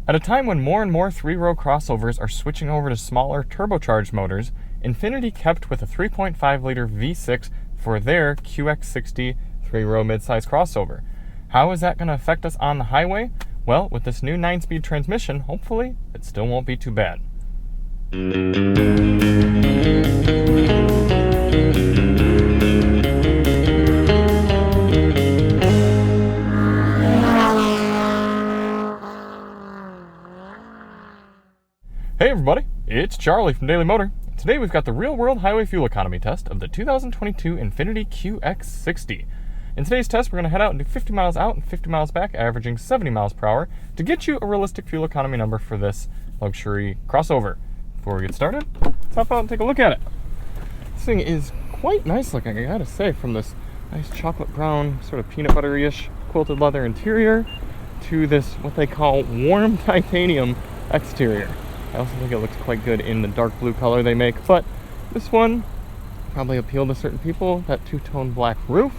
At a time when more and more three-row crossovers are switching over to smaller turbocharged motors, Infiniti kept with a 3.5-liter V6 for their QX60 three-row midsize crossover. How is that going to affect us on the highway? Well, with this new 9-speed transmission, hopefully, it still won't be too bad. Hey everybody, it's Charlie from Daily Motor. Today we've got the real-world highway fuel economy test of the 2022 Infiniti QX60. In today's test, we're going to head out and do 50 miles out and 50 miles back, averaging 70 miles per hour to get you a realistic fuel economy number for this luxury crossover. Before we get started, let's hop out and take a look at it. This thing is quite nice looking, I gotta say, from this nice chocolate brown, sort of peanut buttery-ish quilted leather interior to this, what they call warm titanium exterior. I also think it looks quite good in the dark blue color they make, but this one probably appealed to certain people, that two-tone black roof.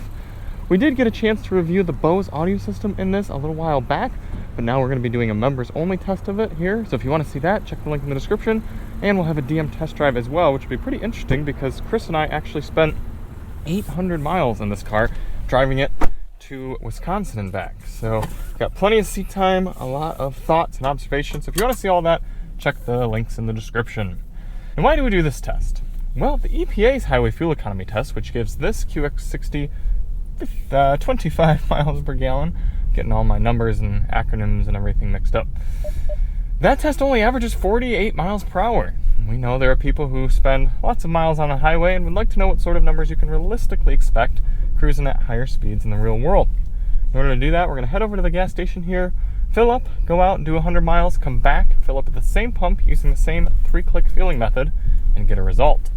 We did get a chance to review the Bose audio system in this a little while back, but now we're going to be doing a members-only test of it here, so if you want to see that, check the link in the description, and we'll have a DM test drive as well, which will be pretty interesting because Chris and I actually spent 800 miles in this car, driving it to Wisconsin and back. So, got plenty of seat time, a lot of thoughts and observations, so if you want to see all that, check the links in the description. And why do we do this test? Well, the EPA's highway fuel economy test, which gives this QX60 25 miles per gallon, getting all my numbers and acronyms and everything mixed up. That test only averages 48 miles per hour. We know there are people who spend lots of miles on the highway and would like to know what sort of numbers you can realistically expect cruising at higher speeds in the real world. In order to do that, we're going to head over to the gas station here, fill up, go out and do 100 miles, come back, fill up at the same pump using the same 3-click fueling method, and get a result.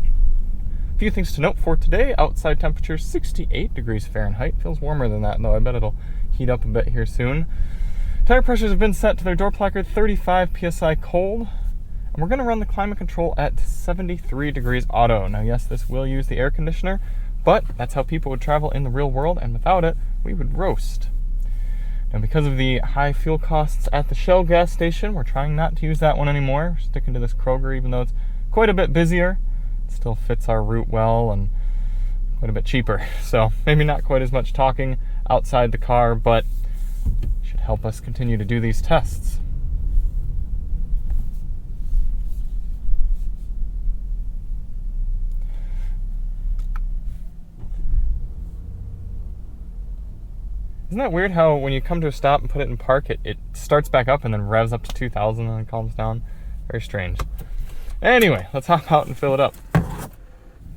A few things to note for today: outside temperature 68 degrees Fahrenheit. Feels warmer than that though, I bet it'll heat up a bit here soon. Tire pressures have been set to their door placard 35 psi cold, and we're going to run the climate control at 73 degrees auto. Now yes, this will use the air conditioner, but that's how people would travel in the real world, and without it, we would roast. Now, because of the high fuel costs at the Shell gas station, we're trying not to use that one anymore. We're sticking to this Kroger, even though it's quite a bit busier. It still fits our route well and quite a bit cheaper. So maybe not quite as much talking outside the car, but should help us continue to do these tests. Isn't that weird how when you come to a stop and put it in park, it starts back up and then revs up to 2,000 and then calms down? Very strange. Anyway, let's hop out and fill it up.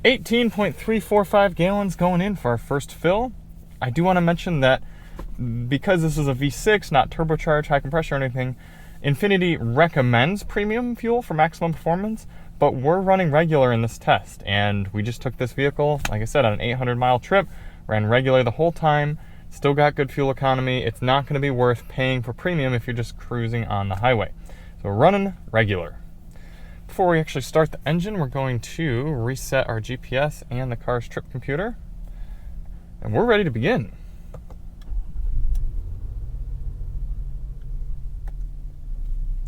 18.345 gallons going in for our first fill. I do want to mention that because this is a V6, not turbocharged, high compressor or anything, Infiniti recommends premium fuel for maximum performance, but we're running regular in this test. And we just took this vehicle, like I said, on an 800-mile trip, ran regular the whole time. Still got good fuel economy. It's not going to be worth paying for premium if you're just cruising on the highway. So we're running regular. Before we actually start the engine, we're going to reset our GPS and the car's trip computer. And we're ready to begin.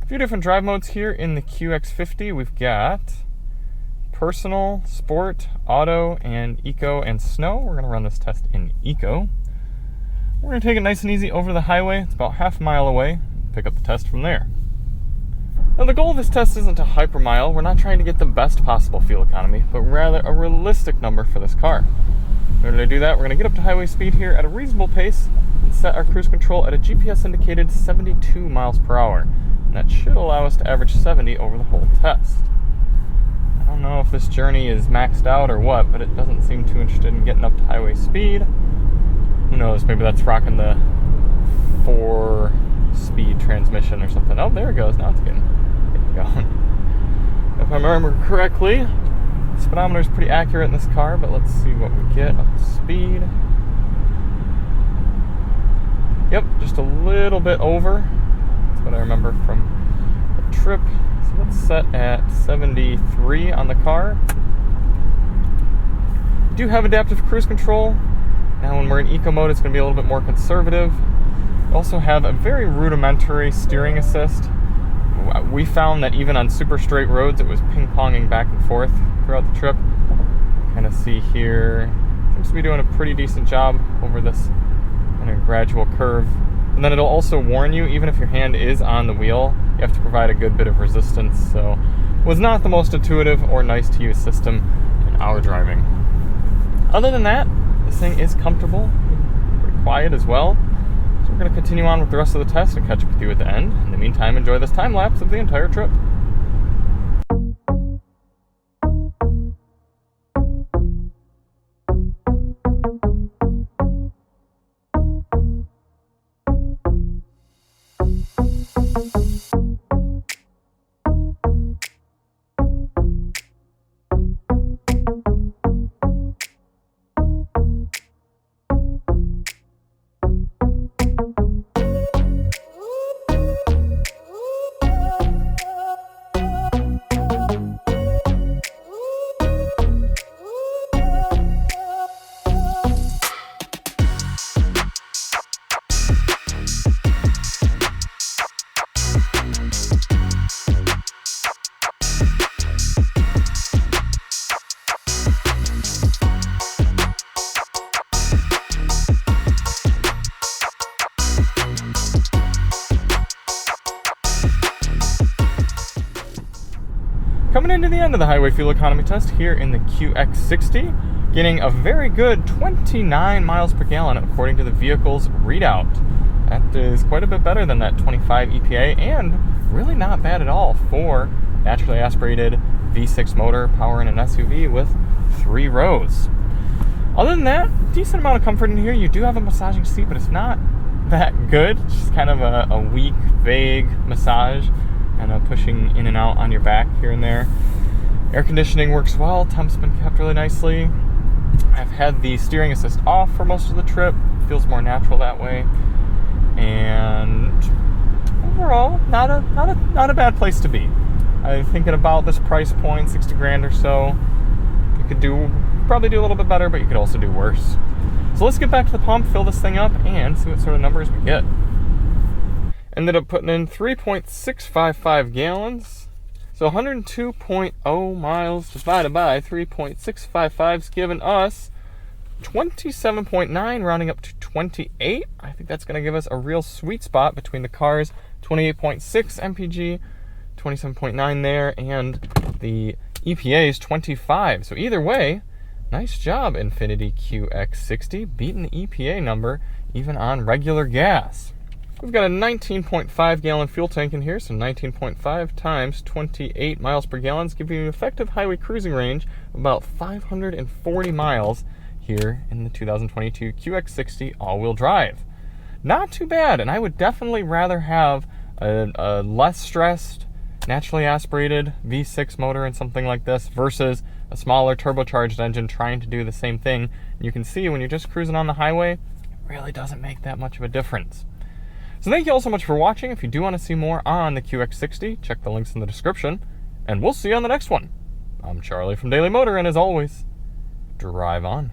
A few different drive modes here in the QX50. We've got personal, sport, auto, and eco and snow. We're going to run this test in eco. We're going to take it nice and easy over the highway. It's about half a mile away. Pick up the test from there. Now the goal of this test isn't to hypermile. We're not trying to get the best possible fuel economy, but rather a realistic number for this car. In order to do that, we're going to get up to highway speed here at a reasonable pace and set our cruise control at a GPS indicated 72 miles per hour. And that should allow us to average 70 over the whole test. I don't know if this journey is maxed out or what, but it doesn't seem too interested in getting up to highway speed. Who knows, maybe that's rocking the 4-speed transmission or something. Oh, there it goes. Now it's getting going. If I remember correctly, the speedometer is pretty accurate in this car, but let's see what we get up to speed. Yep, just a little bit over. That's what I remember from the trip. So let's set at 73 on the car. Do have adaptive cruise control. Now when we're in eco mode, it's going to be a little bit more conservative. We also have a very rudimentary steering assist. We found that even on super straight roads, it was ping-ponging back and forth throughout the trip. Kind of see here, seems to be doing a pretty decent job over this kind of gradual curve. And then it'll also warn you, even if your hand is on the wheel, you have to provide a good bit of resistance. So was not the most intuitive or nice to use system in our driving. Other than that, this thing is comfortable, pretty quiet as well. So we're going to continue on with the rest of the test and catch up with you at the end. In the meantime, enjoy this time lapse of the entire trip. Coming into the end of the highway fuel economy test here in the QX60, getting a very good 29 miles per gallon according to the vehicle's readout. That is quite a bit better than that 25 EPA and really not bad at all for naturally aspirated V6 motor powering an SUV with 3 rows. Other than that, decent amount of comfort in here. You do have a massaging seat, but it's not that good. It's just kind of a weak, vague massage. And pushing in and out on your back here and there. Air conditioning works well. Temp's been kept really nicely. I've had the steering assist off for most of the trip. Feels more natural that way. And overall, not a bad place to be. I'm thinking about this price point, 60 grand or so. You could probably do a little bit better, but you could also do worse. So let's get back to the pump, fill this thing up, and see what sort of numbers we get. Ended up putting in 3.655 gallons. So 102.0 miles divided by 3.655 is giving us 27.9, rounding up to 28. I think that's going to give us a real sweet spot between the cars. 28.6 MPG, 27.9 there, and the EPA is 25. So either way, nice job, Infiniti QX60, beating the EPA number even on regular gas. We've got a 19.5 gallon fuel tank in here, so 19.5 times 28 miles per gallon is giving you an effective highway cruising range of about 540 miles here in the 2022 QX60 all-wheel drive. Not too bad, and I would definitely rather have a less stressed, naturally aspirated V6 motor and something like this versus a smaller turbocharged engine trying to do the same thing. You can see when you're just cruising on the highway, it really doesn't make that much of a difference. So thank you all so much for watching. If you do want to see more on the QX60, check the links in the description, and we'll see you on the next one. I'm Charlie from Daily Motor, and as always, drive on.